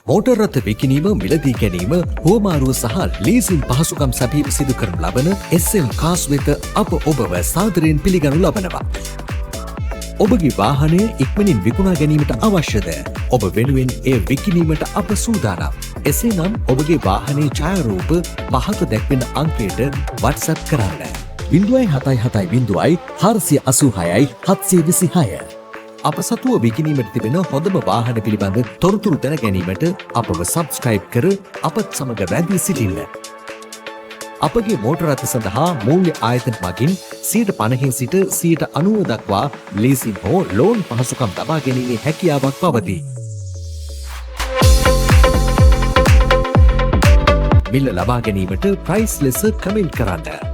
Motor රථ විකිණීම, මිලදී ගැනීම, හුවමාරුව සහ ලීසින් පහසුකම් සැපීම සිදු කරනු ලබන SM කාස් වෙත අප ඔබව සාදරයෙන් පිළිගනු ලබනවා. ඔබගේ වාහනය ඉක්මනින් විකුණා ගැනීමට අවශ්‍යද? ඔබ වෙනුවෙන් එය විකිණීමට අප සූදානම්. එසේනම් ඔබගේ වාහනයේ ඡායාරූප පහත දැක්වෙන අංකයට WhatsApp කරන්න. 077 486 726. අප සතුව විකිණීමට තිබෙන හොඳම වාහන පිළිබඳ තොරතුරු දැන ගැනීමට අපව සබ්ස්ක්‍රයිබ් කර අපත් සමග රැඳී සිටින්න. අපගේ මෝටර රථ සඳහා මූල්‍ය ආයතන මගින් 50% සිට 90% දක්වා ලීසින් හෝ ලෝන් පහසුකම් ලබා ගැනීමේ හැකියාවක් පවතී. මිල ලබා ගැනීමට ප්‍රයිස් ලෙස කමෙන්ට් කරන්න.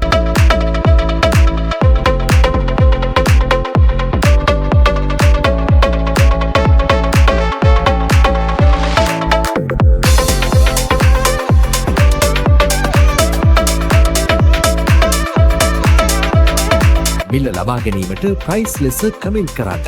මිල ලබා ගැනීමට ප්‍රයිස් ලෙස කමෙන්ට් කරන්න.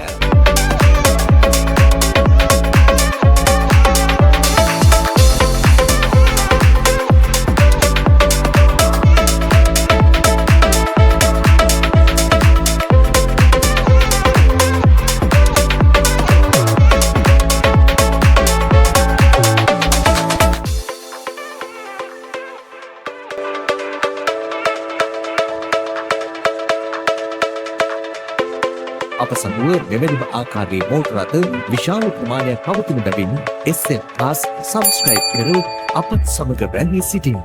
අප සමුව මෙවැනිම ආකාරයේ මෝටර රථ විශාල ප්‍රමාණයක් පවතින බැවින් SM+ සබ්ස්ක්‍රයිබ් කර අපත් සමග රැඳී සිටින්න.